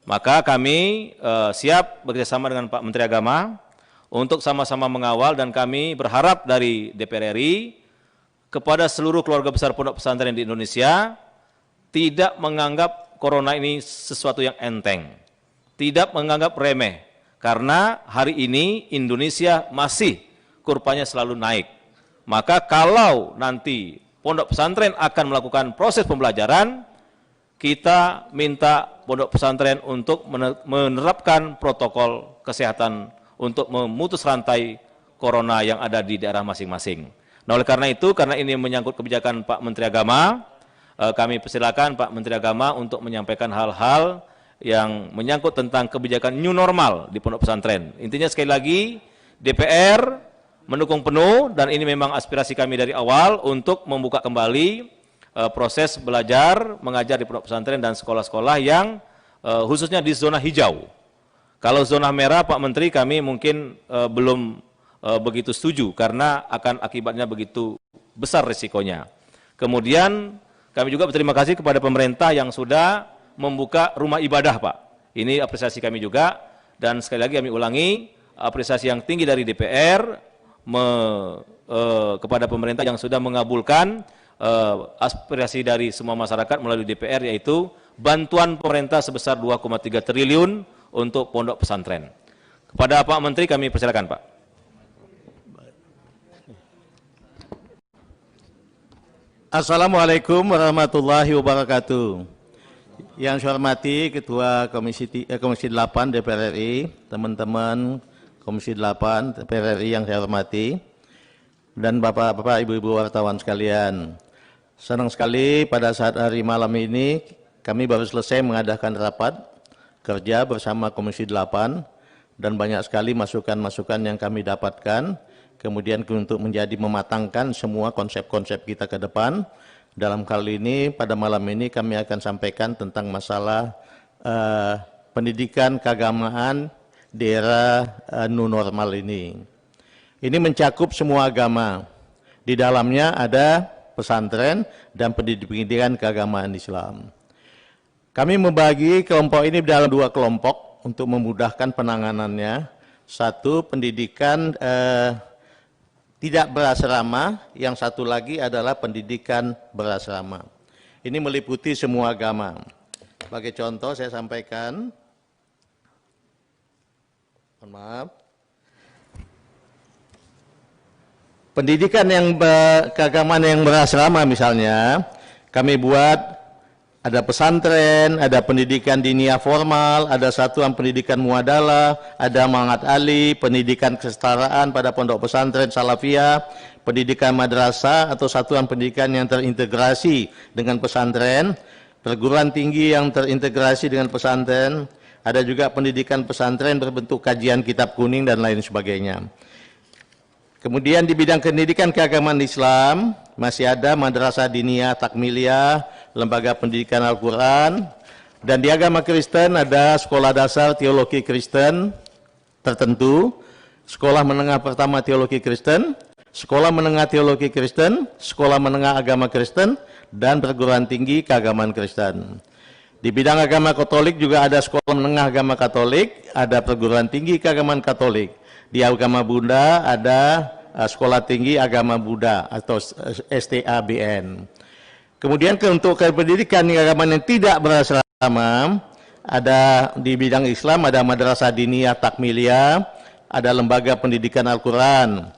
Maka kami siap bekerjasama dengan Pak Menteri Agama untuk sama-sama mengawal, dan kami berharap dari DPR RI kepada seluruh keluarga besar pondok pesantren di Indonesia tidak menganggap corona ini sesuatu yang enteng, tidak menganggap remeh, karena hari ini Indonesia masih kurvanya selalu naik. Maka kalau nanti pondok pesantren akan melakukan proses pembelajaran, kita minta pondok pesantren untuk menerapkan protokol kesehatan untuk memutus rantai corona yang ada di daerah masing-masing. Nah, oleh karena itu, karena ini menyangkut kebijakan Pak Menteri Agama, kami persilakan Pak Menteri Agama untuk menyampaikan hal-hal yang menyangkut tentang kebijakan new normal di pondok pesantren. Intinya sekali lagi, DPR mendukung penuh, dan ini memang aspirasi kami dari awal untuk membuka kembali proses belajar mengajar di pondok pesantren dan sekolah-sekolah yang khususnya di zona hijau. Kalau zona merah, Pak Menteri, kami mungkin belum begitu setuju karena akan akibatnya begitu besar risikonya. Kemudian kami juga berterima kasih kepada pemerintah yang sudah membuka rumah ibadah, Pak. Ini apresiasi kami juga, dan sekali lagi kami ulangi apresiasi yang tinggi dari DPR kepada pemerintah yang sudah mengabulkan aspirasi dari semua masyarakat melalui DPR, yaitu bantuan pemerintah sebesar 2,3 triliun untuk pondok pesantren. Kepada Pak Menteri kami persilakan, Pak. Assalamualaikum warahmatullahi wabarakatuh. Yang saya hormati Ketua Komisi 8 DPR RI, teman-teman Komisi 8 DPR RI yang saya hormati, dan Bapak-Bapak, Ibu-Ibu wartawan sekalian. Senang sekali pada saat hari malam ini kami baru selesai mengadakan rapat kerja bersama Komisi 8, dan banyak sekali masukan-masukan yang kami dapatkan, kemudian untuk menjadi mematangkan semua konsep-konsep kita ke depan. Dalam hal ini, pada malam ini kami akan sampaikan tentang masalah pendidikan keagamaan di era new normal ini. Ini mencakup semua agama. Di dalamnya ada pesantren dan pendidikan keagamaan Islam. Kami membagi kelompok ini dalam dua kelompok untuk memudahkan penanganannya. Satu, pendidikan tidak berasrama, yang satu lagi adalah pendidikan berasrama. Ini meliputi semua agama. Sebagai contoh saya sampaikan, maaf, pendidikan yang keagamaan yang berasrama misalnya, kami buat ada pesantren, ada pendidikan diniyah formal, ada satuan pendidikan muadalah, ada Ma'had Ali, pendidikan kesetaraan pada pondok pesantren salafiyah, pendidikan madrasah atau satuan pendidikan yang terintegrasi dengan pesantren, perguruan tinggi yang terintegrasi dengan pesantren, ada juga pendidikan pesantren berbentuk kajian kitab kuning dan lain sebagainya. Kemudian di bidang pendidikan keagamaan Islam masih ada madrasah diniyah takmiliyah, lembaga pendidikan Al-Quran, dan di agama Kristen ada sekolah dasar teologi Kristen tertentu, sekolah menengah pertama teologi Kristen, sekolah menengah teologi Kristen, sekolah menengah agama Kristen, dan perguruan tinggi keagamaan Kristen. Di bidang agama Katolik juga ada sekolah menengah agama Katolik, ada perguruan tinggi keagamaan Katolik. Di agama Buddha ada sekolah tinggi agama Buddha atau STABN. Kemudian untuk pendidikan keagamaan yang tidak berasrama, ada di bidang Islam ada madrasah diniyah takmiliyah, ada lembaga pendidikan Al-Quran.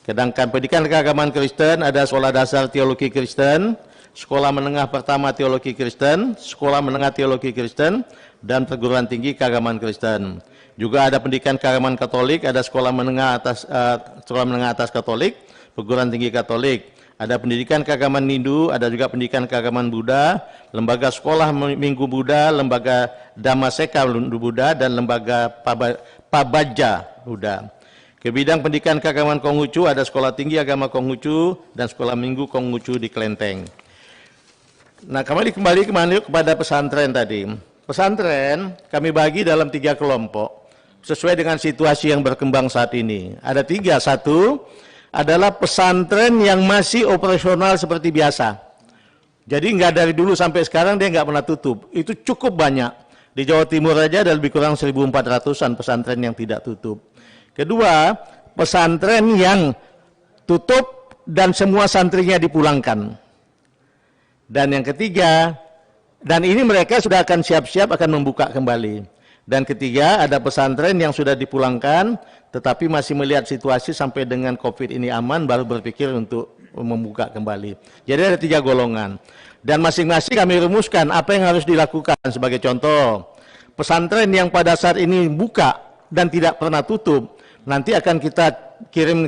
Sedangkan pendidikan keagamaan Kristen ada sekolah dasar teologi Kristen, sekolah menengah pertama teologi Kristen, sekolah menengah teologi Kristen, dan perguruan tinggi keagamaan Kristen. Juga ada pendidikan keagamaan Katolik, ada sekolah menengah atas Katolik, perguruan tinggi Katolik. Ada pendidikan keagamaan Hindu, ada juga pendidikan keagamaan Buddha, lembaga sekolah Minggu Buddha, lembaga Dhammaseka Buddha, dan lembaga Pabaja Buddha. Ke bidang pendidikan keagamaan Konghucu ada sekolah tinggi agama Konghucu dan sekolah Minggu Konghucu di Klenteng. Nah, kembali kepada pesantren tadi. Pesantren kami bagi dalam 3 kelompok sesuai dengan situasi yang berkembang saat ini. Ada 3. Satu adalah pesantren yang masih operasional seperti biasa. Jadi nggak dari dulu sampai sekarang dia nggak pernah tutup. Itu cukup banyak. Di Jawa Timur aja ada lebih kurang 1.400-an pesantren yang tidak tutup. Kedua, pesantren yang tutup dan semua santrinya dipulangkan. Dan yang ketiga, dan ini mereka sudah akan siap-siap akan membuka kembali. Dan ketiga, ada pesantren yang sudah dipulangkan, tetapi masih melihat situasi sampai dengan COVID ini aman, baru berpikir untuk membuka kembali. Jadi ada 3 golongan. Dan masing-masing kami rumuskan apa yang harus dilakukan. Sebagai contoh, pesantren yang pada saat ini buka dan tidak pernah tutup, nanti akan kita kirim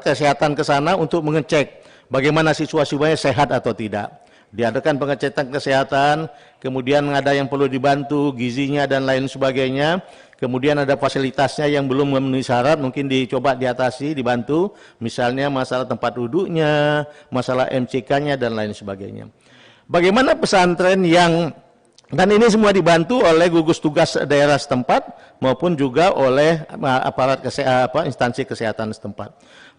kesehatan ke sana untuk mengecek bagaimana situasinya, sehat atau tidak. Diadakan pengecekan kesehatan, kemudian ada yang perlu dibantu, gizinya dan lain sebagainya. Kemudian ada fasilitasnya yang belum memenuhi syarat, mungkin dicoba diatasi, dibantu. Misalnya masalah tempat duduknya, masalah MCK-nya dan lain sebagainya. Bagaimana pesantren yang, dan ini semua dibantu oleh gugus tugas daerah setempat maupun juga oleh aparat instansi kesehatan setempat.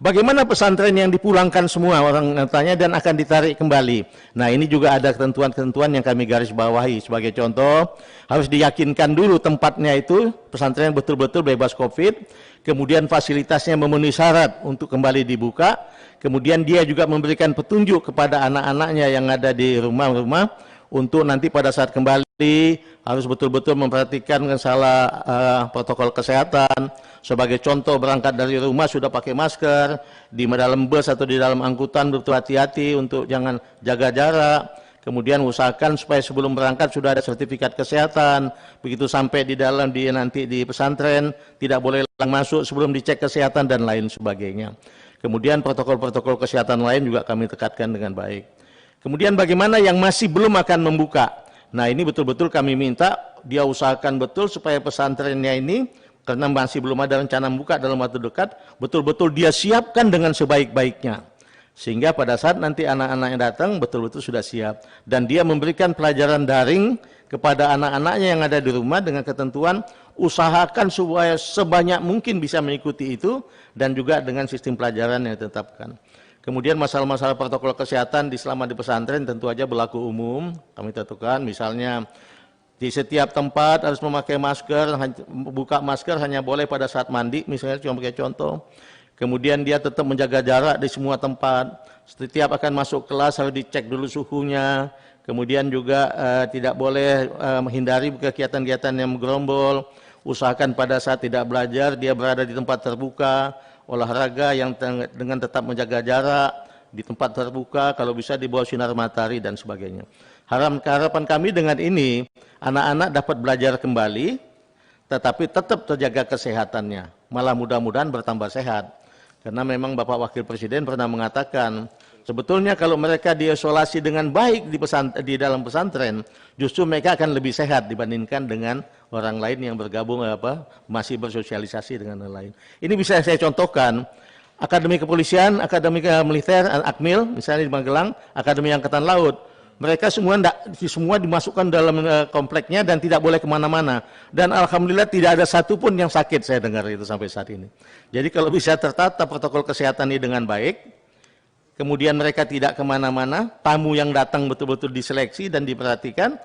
Bagaimana pesantren yang dipulangkan semua orang tanya dan akan ditarik kembali. Nah, ini juga ada ketentuan-ketentuan yang kami garis bawahi. Sebagai contoh, harus diyakinkan dulu tempatnya itu pesantren betul-betul bebas COVID, kemudian fasilitasnya memenuhi syarat untuk kembali dibuka, kemudian dia juga memberikan petunjuk kepada anak-anaknya yang ada di rumah-rumah untuk nanti pada saat kembali harus betul-betul memperhatikan masalah protokol kesehatan. Sebagai contoh, berangkat dari rumah sudah pakai masker, di dalam bus atau di dalam angkutan betul hati-hati untuk jangan jaga jarak. Kemudian usahakan supaya sebelum berangkat sudah ada sertifikat kesehatan. Begitu sampai di dalam nanti di pesantren tidak boleh masuk sebelum dicek kesehatan dan lain sebagainya. Kemudian protokol-protokol kesehatan lain juga kami tekatkan dengan baik. Kemudian bagaimana yang masih belum akan membuka? Nah, ini betul-betul kami minta dia usahakan betul supaya pesantrennya ini, karena masih belum ada rencana membuka dalam waktu dekat, betul-betul dia siapkan dengan sebaik-baiknya. Sehingga pada saat nanti anak-anak yang datang betul-betul sudah siap. Dan dia memberikan pelajaran daring kepada anak-anaknya yang ada di rumah dengan ketentuan usahakan supaya sebanyak mungkin bisa mengikuti itu dan juga dengan sistem pelajaran yang ditetapkan. Kemudian masalah-masalah protokol kesehatan selama di pesantren tentu aja berlaku umum. Kami tentukan misalnya di setiap tempat harus memakai masker, buka masker hanya boleh pada saat mandi, misalnya cuma pakai contoh. Kemudian dia tetap menjaga jarak di semua tempat. Setiap akan masuk kelas harus dicek dulu suhunya. Kemudian juga tidak boleh menghindari kegiatan-kegiatan yang menggerombol. Usahakan pada saat tidak belajar dia berada di tempat terbuka, olahraga yang dengan tetap menjaga jarak di tempat terbuka, kalau bisa di bawah sinar matahari dan sebagainya. Harapan kami dengan ini, anak-anak dapat belajar kembali, tetapi tetap terjaga kesehatannya. Malah mudah-mudahan bertambah sehat. Karena memang Bapak Wakil Presiden pernah mengatakan, sebetulnya kalau mereka diisolasi dengan baik di dalam pesantren, justru mereka akan lebih sehat dibandingkan dengan orang lain yang bergabung masih bersosialisasi dengan orang lain. Ini bisa saya contohkan, Akademi Kepolisian, Akademi Militer, Akmil, misalnya di Magelang, Akademi Angkatan Laut, mereka semua dimasukkan dalam kompleknya dan tidak boleh kemana-mana. Dan alhamdulillah tidak ada satupun yang sakit, saya dengar itu sampai saat ini. Jadi kalau bisa tertata protokol kesehatan ini dengan baik, kemudian mereka tidak kemana-mana, tamu yang datang betul-betul diseleksi dan diperhatikan,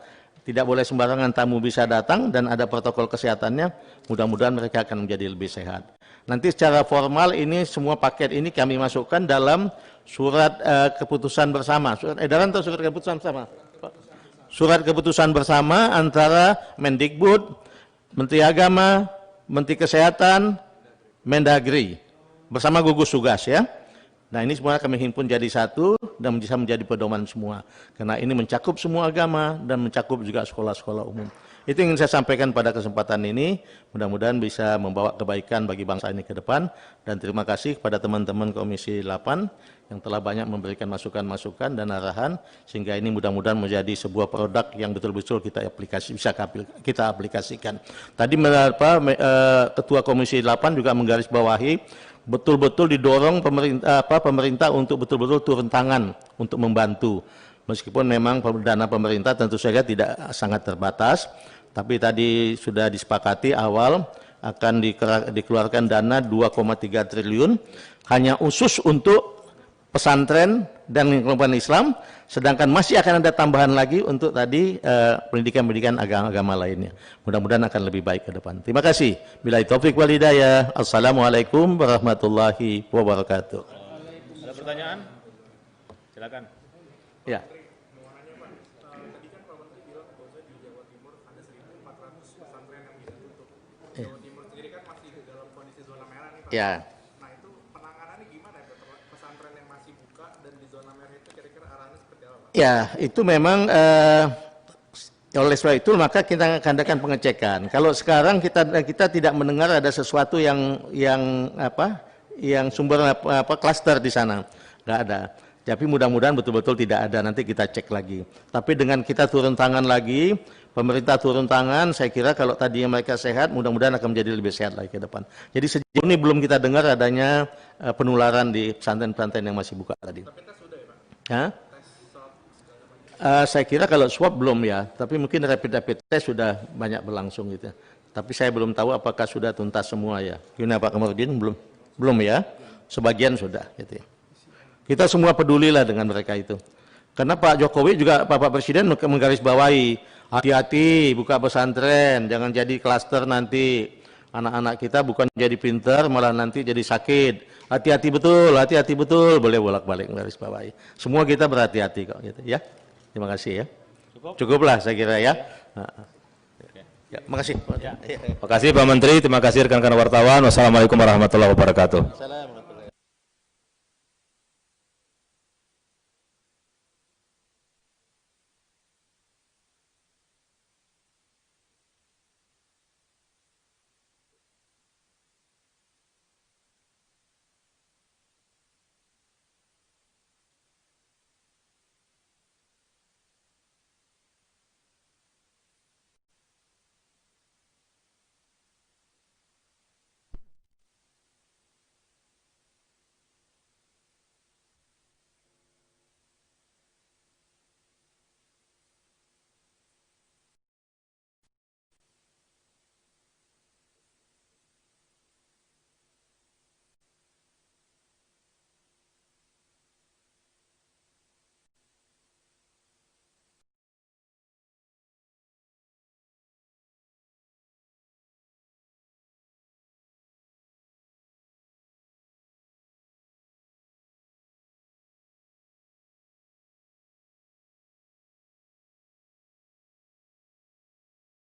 tidak boleh sembarangan tamu bisa datang dan ada protokol kesehatannya, mudah-mudahan mereka akan menjadi lebih sehat. Nanti secara formal ini semua paket ini kami masukkan dalam surat keputusan bersama. Surat edaran atau surat keputusan bersama? Surat keputusan bersama antara Mendikbud, Menteri Agama, Menteri Kesehatan, Mendagri, bersama gugus tugas ya. Nah, ini semua kami himpun jadi satu dan bisa menjadi pedoman semua. Karena ini mencakup semua agama dan mencakup juga sekolah-sekolah umum. Itu yang ingin saya sampaikan pada kesempatan ini. Mudah-mudahan bisa membawa kebaikan bagi bangsa ini ke depan. Dan terima kasih kepada teman-teman Komisi 8 yang telah banyak memberikan masukan-masukan dan arahan. Sehingga ini mudah-mudahan menjadi sebuah produk yang betul-betul bisa kita aplikasikan. Tadi Ketua Komisi 8 juga menggarisbawahi betul-betul didorong pemerintah untuk betul-betul turun tangan untuk membantu. Meskipun memang dana pemerintah tentu saja tidak sangat terbatas, tapi tadi sudah disepakati awal akan dikeluarkan dana 2,3 triliun hanya khusus untuk pesantren dan kelompok Islam, sedangkan masih akan ada tambahan lagi untuk tadi pendidikan-pendidikan agama lainnya. Mudah-mudahan akan lebih baik ke depan. Terima kasih. Billahi taufik wal hidayah. Assalamualaikum warahmatullahi wabarakatuh. Ada pertanyaan? Silakan. Ya. Ya. Nah itu penanganannya gimana ya? Pesantren yang masih buka dan di zona merah itu kira-kira arahnya seperti apa, Pak? Ya, itu memang oleh sebab itu maka kita akan adakan pengecekan. Kalau sekarang kita tidak mendengar ada sesuatu yang sumber klaster di sana, nggak ada. Tapi mudah-mudahan betul-betul tidak ada. Nanti kita cek lagi. Tapi dengan kita turun tangan lagi, pemerintah turun tangan, saya kira kalau tadinya mereka sehat, mudah-mudahan akan menjadi lebih sehat lagi ke depan. Jadi sejauh ini belum kita dengar adanya penularan di pesantren-pesantren yang masih buka tadi. Tapi tes sudah ya, Pak? Hah? Tes swab segala macam. Saya kira kalau swab belum ya, tapi mungkin rapid test sudah banyak berlangsung gitu. Tapi saya belum tahu apakah sudah tuntas semua ya. Gimana Pak Kamarudin? Belum ya. Sebagian sudah gitu ya. Kita semua pedulilah dengan mereka itu. Karena Pak Jokowi juga Bapak Presiden menggarisbawahi, hati-hati buka pesantren, jangan jadi klaster nanti. Anak-anak kita bukan jadi pintar, malah nanti jadi sakit. Hati-hati betul, boleh bolak-balik menggarisbawahi. Semua kita berhati-hati kok gitu ya. Terima kasih ya. Cukuplah saya kira ya. Ya, makasih. Terima kasih Pak Menteri, terima kasih rekan-rekan wartawan. Wassalamualaikum warahmatullahi wabarakatuh. Salam.